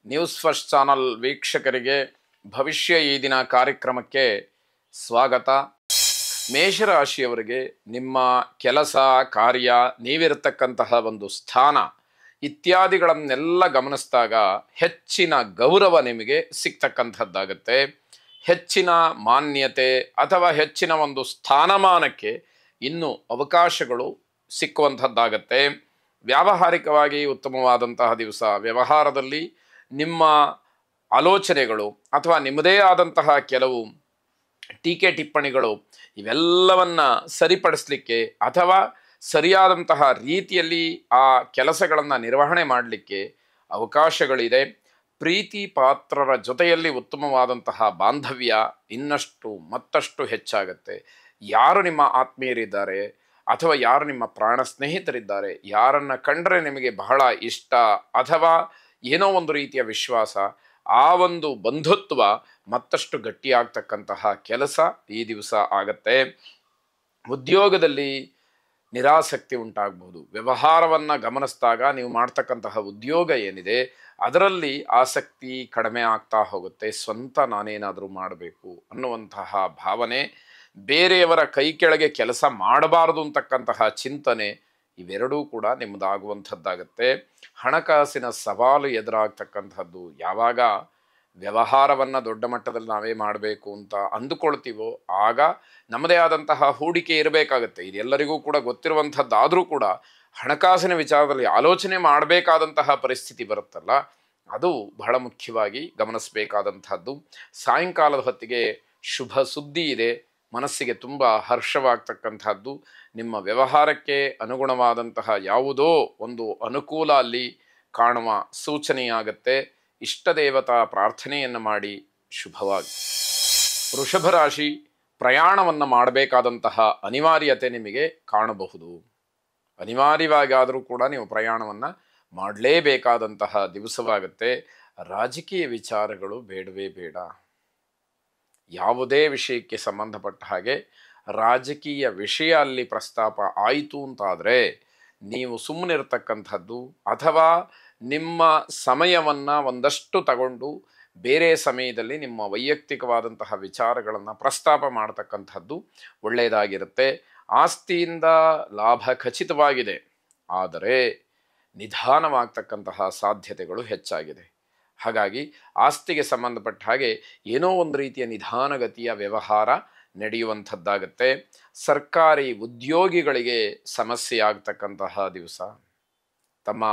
News first channel ವೀಕ್ಷಕರಿಗೆ ಭವಿಷ್ಯ ಈ ದಿನ ಕಾರ್ಯಕ್ರಮಕ್ಕೆ ಸ್ವಾಗತ. ಮೇಷರಾಶಿಯವರಿಗೆ ನಿಮ್ಮ ಕೆಲಸ ಕಾರ್ಯ, ನೀವಿರತಕ್ಕಂತಹ ಒಂದು ಸ್ಥಾನ ಇತ್ಯಾದಿಗಳನ್ನೆಲ್ಲ ಗಮನಿಸಿದಾಗ ಹೆಚ್ಚಿನ ಗೌರವ ನಿಮಗೆ ಸಿಗ್ತಕ್ಕಂಥದ್ದಾಗತ್ತೆ. ಹೆಚ್ಚಿನ ಮಾನ್ಯತೆ ಅಥವಾ ಹೆಚ್ಚಿನ ಒಂದು ಸ್ಥಾನಮಾನಕ್ಕೆ ಇನ್ನೂ ಅವಕಾಶಗಳು ಸಿಕ್ಕುವಂಥದ್ದಾಗತ್ತೆ. ವ್ಯಾವಹಾರಿಕವಾಗಿ ಉತ್ತಮವಾದಂತಹ ದಿವಸ. ವ್ಯವಹಾರದಲ್ಲಿ ನಿಮ್ಮ ಆಲೋಚನೆಗಳು ಅಥವಾ ನಿಮ್ಮದೇ ಆದಂತಹ ಕೆಲವು ಟೀಕೆ ಟಿಪ್ಪಣಿಗಳು ಇವೆಲ್ಲವನ್ನ ಸರಿಪಡಿಸಲಿಕ್ಕೆ ಅಥವಾ ಸರಿಯಾದಂತಹ ರೀತಿಯಲ್ಲಿ ಆ ಕೆಲಸಗಳನ್ನು ನಿರ್ವಹಣೆ ಮಾಡಲಿಕ್ಕೆ ಅವಕಾಶಗಳಿದೆ. ಪ್ರೀತಿ ಪಾತ್ರರ ಜೊತೆಯಲ್ಲಿ ಉತ್ತಮವಾದಂತಹ ಬಾಂಧವ್ಯ ಇನ್ನಷ್ಟು ಮತ್ತಷ್ಟು ಹೆಚ್ಚಾಗುತ್ತೆ. ಯಾರು ನಿಮ್ಮ ಆತ್ಮೀಯರಿದ್ದಾರೆ ಅಥವಾ ಯಾರು ನಿಮ್ಮ ಪ್ರಾಣ ಸ್ನೇಹಿತರಿದ್ದಾರೆ, ಯಾರನ್ನು ಕಂಡರೆ ನಿಮಗೆ ಬಹಳ ಇಷ್ಟ ಅಥವಾ ಏನೋ ಒಂದು ರೀತಿಯ ವಿಶ್ವಾಸ, ಆ ಒಂದು ಬಂಧುತ್ವ ಮತ್ತಷ್ಟು ಗಟ್ಟಿಯಾಗ್ತಕ್ಕಂತಹ ಕೆಲಸ ಈ ದಿವಸ ಆಗತ್ತೆ. ಉದ್ಯೋಗದಲ್ಲಿ ನಿರಾಸಕ್ತಿ ಉಂಟಾಗಬಹುದು. ವ್ಯವಹಾರವನ್ನು ಗಮನಿಸಿದಾಗ ನೀವು ಮಾಡ್ತಕ್ಕಂತಹ ಉದ್ಯೋಗ ಏನಿದೆ ಅದರಲ್ಲಿ ಆಸಕ್ತಿ ಕಡಿಮೆ ಆಗ್ತಾ ಹೋಗುತ್ತೆ. ಸ್ವಂತ ನಾನೇನಾದರೂ ಮಾಡಬೇಕು ಅನ್ನುವಂತಹ ಭಾವನೆ, ಬೇರೆಯವರ ಕೈ ಕೆಳಗೆ ಕೆಲಸ ಮಾಡಬಾರದು ಅಂತಕ್ಕಂತಹ ಚಿಂತನೆ, ಇವೆರಡೂ ಕೂಡ ನಿಮ್ಮದಾಗುವಂಥದ್ದಾಗತ್ತೆ. ಹಣಕಾಸಿನ ಸವಾಲು ಎದುರಾಗ್ತಕ್ಕಂಥದ್ದು. ಯಾವಾಗ ವ್ಯವಹಾರವನ್ನು ದೊಡ್ಡ ಮಟ್ಟದಲ್ಲಿ ನಾವೇ ಮಾಡಬೇಕು ಅಂತ ಅಂದುಕೊಳ್ತೀವೋ ಆಗ ನಮ್ಮದೇ ಆದಂತಹ ಹೂಡಿಕೆ ಇರಬೇಕಾಗತ್ತೆ. ಇದೆಲ್ಲರಿಗೂ ಕೂಡ ಗೊತ್ತಿರುವಂಥದ್ದಾದರೂ ಕೂಡ ಹಣಕಾಸಿನ ವಿಚಾರದಲ್ಲಿ ಆಲೋಚನೆ ಮಾಡಬೇಕಾದಂತಹ ಪರಿಸ್ಥಿತಿ ಬರುತ್ತಲ್ಲ, ಅದು ಬಹಳ ಮುಖ್ಯವಾಗಿ ಗಮನಿಸಬೇಕಾದಂಥದ್ದು. ಸಾಯಂಕಾಲದ ಹೊತ್ತಿಗೆ ಶುಭ ಸುದ್ದಿ ಇದೆ. ಮನಸ್ಸಿಗೆ ತುಂಬ ಹರ್ಷವಾಗ್ತಕ್ಕಂಥದ್ದು. ನಿಮ್ಮ ವ್ಯವಹಾರಕ್ಕೆ ಅನುಗುಣವಾದಂತಹ ಯಾವುದೋ ಒಂದು ಅನುಕೂಲ ಅಲ್ಲಿ ಕಾಣುವ ಸೂಚನೆಯಾಗತ್ತೆ. ಇಷ್ಟ ದೇವತಾ ಪ್ರಾರ್ಥನೆಯನ್ನು ಮಾಡಿ ಶುಭವಾಗಿ. ವೃಷಭ ರಾಶಿ, ಪ್ರಯಾಣವನ್ನು ಮಾಡಬೇಕಾದಂತಹ ಅನಿವಾರ್ಯತೆ ನಿಮಗೆ ಕಾಣಬಹುದು. ಅನಿವಾರ್ಯವಾಗಾದರೂ ಕೂಡ ನೀವು ಪ್ರಯಾಣವನ್ನು ಮಾಡಲೇಬೇಕಾದಂತಹ ದಿವಸವಾಗುತ್ತೆ. ರಾಜಕೀಯ ವಿಚಾರಗಳು ಬೇಡವೇ ಬೇಡ. ಯಾವುದೇ ವಿಷಯಕ್ಕೆ ಸಂಬಂಧಪಟ್ಟ ಹಾಗೆ ರಾಜಕೀಯ ವಿಷಯ ಅಲ್ಲಿ ಪ್ರಸ್ತಾಪ ಆಯಿತು ಅಂತಾದರೆ ನೀವು ಸುಮ್ಮನಿರ್ತಕ್ಕಂಥದ್ದು ಅಥವಾ ನಿಮ್ಮ ಸಮಯವನ್ನು ಒಂದಷ್ಟು ತಗೊಂಡು ಬೇರೆ ಸಮಯದಲ್ಲಿ ನಿಮ್ಮ ವೈಯಕ್ತಿಕವಾದಂತಹ ವಿಚಾರಗಳನ್ನು ಪ್ರಸ್ತಾಪ ಮಾಡ್ತಕ್ಕಂಥದ್ದು ಒಳ್ಳೆಯದಾಗಿರುತ್ತೆ. ಆಸ್ತಿಯಿಂದ ಲಾಭ ಖಚಿತವಾಗಿದೆ, ಆದರೆ ನಿಧಾನವಾಗ್ತಕ್ಕಂತಹ ಸಾಧ್ಯತೆಗಳು ಹೆಚ್ಚಾಗಿದೆ. ಹಾಗಾಗಿ ಆಸ್ತಿಗೆ ಸಂಬಂಧಪಟ್ಟ ಹಾಗೆ ಏನೋ ಒಂದು ರೀತಿಯ ನಿಧಾನಗತಿಯ ವ್ಯವಹಾರ ನಡೆಯುವಂಥದ್ದಾಗತ್ತೆ. ಸರ್ಕಾರಿ ಉದ್ಯೋಗಿಗಳಿಗೆ ಸಮಸ್ಯೆ ಆಗ್ತಕ್ಕಂತಹ ದಿವಸ. ತಮ್ಮ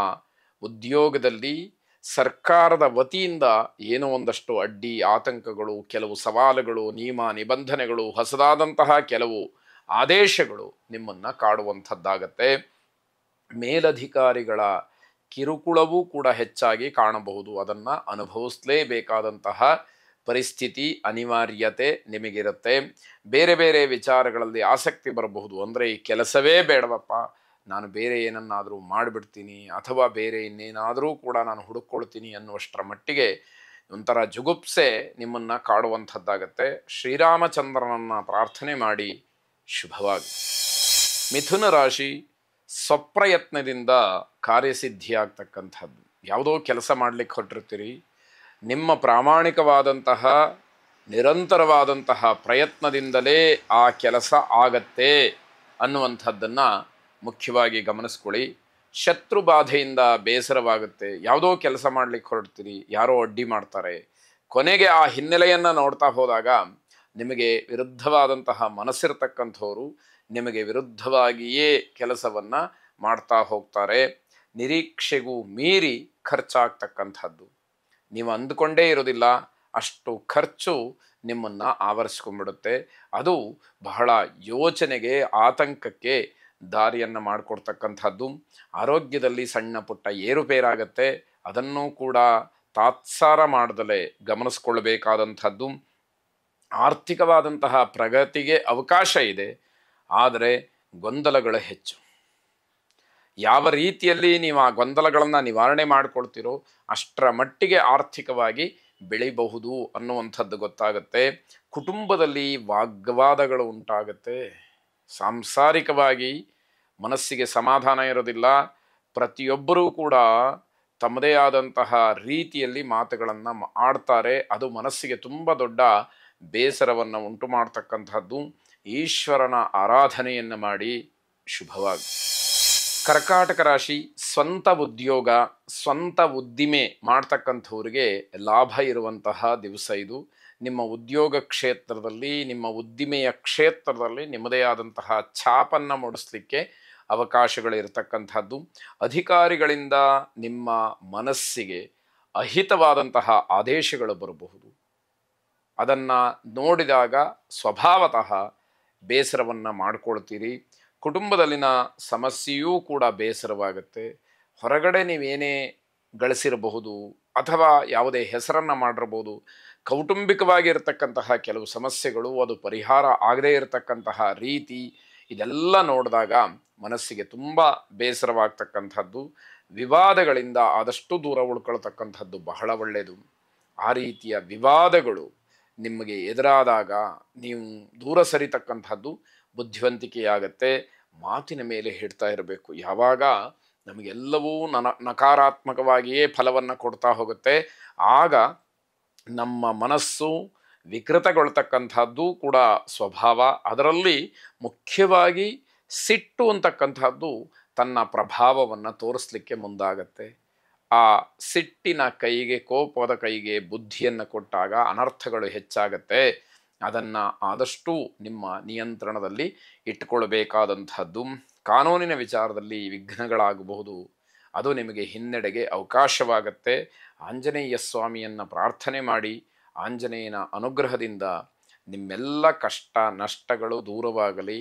ಉದ್ಯೋಗದಲ್ಲಿ ಸರ್ಕಾರದ ವತಿಯಿಂದ ಏನೋ ಒಂದಷ್ಟು ಅಡ್ಡಿ ಆತಂಕಗಳು, ಕೆಲವು ಸವಾಲುಗಳು, ನಿಯಮ ನಿಬಂಧನೆಗಳು, ಹೊಸದಾದಂತಹ ಕೆಲವು ಆದೇಶಗಳು ನಿಮ್ಮನ್ನು ಕಾಡುವಂಥದ್ದಾಗತ್ತೆ. ಮೇಲಧಿಕಾರಿಗಳ ಕಿರುಕುಳವೂ ಕೂಡ ಹೆಚ್ಚಾಗಿ ಕಾಣಬಹುದು. ಅದನ್ನು ಅನುಭವಿಸಲೇಬೇಕಾದಂತಹ ಪರಿಸ್ಥಿತಿ, ಅನಿವಾರ್ಯತೆ ನಿಮಗಿರುತ್ತೆ. ಬೇರೆ ಬೇರೆ ವಿಚಾರಗಳಲ್ಲಿ ಆಸಕ್ತಿ ಬರಬಹುದು. ಅಂದರೆ ಈ ಕೆಲಸವೇ ಬೇಡವಪ್ಪ, ನಾನು ಬೇರೆ ಏನನ್ನಾದರೂ ಮಾಡಿಬಿಡ್ತೀನಿ ಅಥವಾ ಬೇರೆ ಇನ್ನೇನಾದರೂ ಕೂಡ ನಾನು ಹುಡುಕೊಳ್ತೀನಿ ಅನ್ನುವಷ್ಟರ ಮಟ್ಟಿಗೆ ಒಂಥರ ಜುಗುಪ್ಸೆ ನಿಮ್ಮನ್ನು ಕಾಡುವಂಥದ್ದಾಗತ್ತೆ. ಶ್ರೀರಾಮಚಂದ್ರನನ್ನು ಪ್ರಾರ್ಥನೆ ಮಾಡಿ ಶುಭವಾಗಿ. ಮಿಥುನ ರಾಶಿ, ಸ್ವಪ್ರಯತ್ನದಿಂದ ಕಾರ್ಯಸಿದ್ಧಿಯಾಗ್ತಕ್ಕಂಥದ್ದು. ಯಾವುದೋ ಕೆಲಸ ಮಾಡಲಿಕ್ಕೆ ಹೊರಟಿರ್ತೀರಿ, ನಿಮ್ಮ ಪ್ರಾಮಾಣಿಕವಾದಂತಹ ನಿರಂತರವಾದಂತಹ ಪ್ರಯತ್ನದಿಂದಲೇ ಆ ಕೆಲಸ ಆಗತ್ತೆ ಅನ್ನುವಂಥದ್ದನ್ನು ಮುಖ್ಯವಾಗಿ ಗಮನಿಸ್ಕೊಳ್ಳಿ. ಶತ್ರು ಬಾಧೆಯಿಂದ ಬೇಸರವಾಗುತ್ತೆ. ಯಾವುದೋ ಕೆಲಸ ಮಾಡಲಿಕ್ಕೆ ಹೊರಡ್ತೀರಿ, ಯಾರೋ ಅಡ್ಡಿ ಮಾಡ್ತಾರೆ. ಕೊನೆಗೆ ಆ ಹಿನ್ನೆಲೆಯನ್ನು ನೋಡ್ತಾ ಹೋದಾಗ ನಿಮಗೆ ವಿರುದ್ಧವಾದಂತಹ ಮನಸ್ಸಿರ್ತಕ್ಕಂಥವರು ನಿಮಗೆ ವಿರುದ್ಧವಾಗಿಯೇ ಕೆಲಸವನ್ನು ಮಾಡ್ತಾ ಹೋಗ್ತಾರೆ. ನಿರೀಕ್ಷೆಗೂ ಮೀರಿ ಖರ್ಚಾಗ್ತಕ್ಕಂಥದ್ದು. ನೀವು ಅಂದುಕೊಂಡೇ ಇರೋದಿಲ್ಲ ಅಷ್ಟು ಖರ್ಚು ನಿಮ್ಮನ್ನು ಆವರಿಸ್ಕೊಂಡ್ಬಿಡುತ್ತೆ. ಅದು ಬಹಳ ಯೋಚನೆಗೆ, ಆತಂಕಕ್ಕೆ ದಾರಿಯನ್ನು ಮಾಡಿಕೊಡ್ತಕ್ಕಂಥದ್ದು. ಆರೋಗ್ಯದಲ್ಲಿ ಸಣ್ಣ ಪುಟ್ಟ ಏರುಪೇರಾಗತ್ತೆ. ಅದನ್ನು ಕೂಡ ತಾತ್ಸಾರ ಮಾಡದಲೇ ಗಮನಿಸ್ಕೊಳ್ಬೇಕಾದಂಥದ್ದು. ಆರ್ಥಿಕವಾದಂತಹ ಪ್ರಗತಿಗೆ ಅವಕಾಶ ಇದೆ, ಆದರೆ ಗೊಂದಲಗಳು ಹೆಚ್ಚು. ಯಾವ ರೀತಿಯಲ್ಲಿ ನೀವು ಆ ಗೊಂದಲಗಳನ್ನು ನಿವಾರಣೆ ಮಾಡಿಕೊಳ್ತೀರೋ ಅಷ್ಟರ ಮಟ್ಟಿಗೆ ಆರ್ಥಿಕವಾಗಿ ಬೆಳಿಬಹುದು ಅನ್ನುವಂಥದ್ದು ಗೊತ್ತಾಗುತ್ತೆ. ಕುಟುಂಬದಲ್ಲಿ ವಾಗ್ವಾದಗಳು ಉಂಟಾಗುತ್ತೆ. ಸಾಂಸಾರಿಕವಾಗಿ ಮನಸ್ಸಿಗೆ ಸಮಾಧಾನ ಇರೋದಿಲ್ಲ. ಪ್ರತಿಯೊಬ್ಬರೂ ಕೂಡ ತಮ್ಮದೇ ಆದಂತಹ ರೀತಿಯಲ್ಲಿ ಮಾತುಗಳನ್ನು ಆಡ್ತಾರೆ. ಅದು ಮನಸ್ಸಿಗೆ ತುಂಬ ದೊಡ್ಡ ಬೇಸರವನ್ನು ಉಂಟು ಮಾಡ್ತಕ್ಕಂತಹದ್ದು. ಈಶ್ವರನ ಆರಾಧನೆಯನ್ನು ಮಾಡಿ ಶುಭವಾಗಿ. ಕರ್ಕಾಟಕ ರಾಶಿ, ಸ್ವಂತ ಉದ್ಯೋಗ, ಸ್ವಂತ ಉದ್ದಿಮೆ ಮಾಡ್ತಕ್ಕಂಥವ್ರಿಗೆ ಲಾಭ ಇರುವಂತಹ ದಿವಸ ಇದು. ನಿಮ್ಮ ಉದ್ಯೋಗ ಕ್ಷೇತ್ರದಲ್ಲಿ, ನಿಮ್ಮ ಉದ್ದಿಮೆಯ ಕ್ಷೇತ್ರದಲ್ಲಿ ನಿಮ್ಮದೇ ಆದಂತಹ ಛಾಪನ್ನು ಮೂಡಿಸ್ಲಿಕ್ಕೆ ಅವಕಾಶಗಳಿರ್ತಕ್ಕಂಥದ್ದು. ಅಧಿಕಾರಿಗಳಿಂದ ನಿಮ್ಮ ಮನಸ್ಸಿಗೆ ಅಹಿತವಾದಂತಹ ಆದೇಶಗಳು ಬರಬಹುದು. ಅದನ್ನು ನೋಡಿದಾಗ ಸ್ವಭಾವತಃ ಬೇಸರವನ್ನು ಮಾಡಿಕೊಳ್ತೀರಿ. ಕುಟುಂಬದಲ್ಲಿನ ಸಮಸ್ಯೆಯೂ ಕೂಡ ಬೇಸರವಾಗುತ್ತೆ. ಹೊರಗಡೆ ನೀವೇನೇ ಗಳಿಸಿರಬಹುದು ಅಥವಾ ಯಾವುದೇ ಹೆಸರನ್ನು ಮಾಡಿರ್ಬೋದು. ಕೌಟುಂಬಿಕವಾಗಿರ್ತಕ್ಕಂತಹ ಕೆಲವು ಸಮಸ್ಯೆಗಳು ಅದು ಪರಿಹಾರ ಆಗದೇ ಇರತಕ್ಕಂತಹ ರೀತಿ, ಇದೆಲ್ಲ ನೋಡಿದಾಗ ಮನಸ್ಸಿಗೆ ತುಂಬ ಬೇಸರವಾಗ್ತಕ್ಕಂಥದ್ದು. ವಿವಾದಗಳಿಂದ ಆದಷ್ಟು ದೂರ ಉಳ್ಕೊಳ್ತಕ್ಕಂಥದ್ದು ಬಹಳ ಒಳ್ಳೆಯದು. ಆ ರೀತಿಯ ವಿವಾದಗಳು ನಿಮಗೆ ಎದುರಾದಾಗ ನೀವು ದೂರ ಸರಿತಕ್ಕಂಥದ್ದು ಬುದ್ಧಿವಂತಿಕೆಯಾಗತ್ತೆ. ಮಾತಿನ ಮೇಲೆ ಹೇಳ್ತಾ ಇರಬೇಕು. ಯಾವಾಗ ನಮಗೆಲ್ಲವೂ ನಕಾರಾತ್ಮಕವಾಗಿಯೇ ಫಲವನ್ನು ಕೊಡ್ತಾ ಹೋಗುತ್ತೆ, ಆಗ ನಮ್ಮ ಮನಸ್ಸು ವಿಕೃತಗೊಳ್ತಕ್ಕಂಥದ್ದು ಕೂಡ ಸ್ವಭಾವ. ಅದರಲ್ಲಿ ಮುಖ್ಯವಾಗಿ ಸಿಟ್ಟು ಅಂತಕ್ಕಂಥದ್ದು ತನ್ನ ಪ್ರಭಾವವನ್ನು ತೋರಿಸ್ಲಿಕ್ಕೆ ಮುಂದಾಗತ್ತೆ. ಆ ಸಿಟ್ಟಿನ ಕೈಗೆ, ಕೋಪದ ಕೈಗೆ ಬುದ್ಧಿಯನ್ನು ಕೊಟ್ಟಾಗ ಅನರ್ಥಗಳು ಹೆಚ್ಚಾಗತ್ತೆ. ಅದನ್ನು ಆದಷ್ಟು ನಿಮ್ಮ ನಿಯಂತ್ರಣದಲ್ಲಿ ಇಟ್ಟುಕೊಳ್ಬೇಕಾದಂಥದ್ದು. ಕಾನೂನಿನ ವಿಚಾರದಲ್ಲಿ ವಿಘ್ನಗಳಾಗಬಹುದು, ಅದು ನಿಮಗೆ ಹಿನ್ನಡೆಗೆ ಅವಕಾಶವಾಗತ್ತೆ. ಆಂಜನೇಯ ಸ್ವಾಮಿಯನ್ನು ಪ್ರಾರ್ಥನೆ ಮಾಡಿ, ಆಂಜನೇಯನ ಅನುಗ್ರಹದಿಂದ ನಿಮ್ಮೆಲ್ಲ ಕಷ್ಟ ನಷ್ಟಗಳು ದೂರವಾಗಲಿ.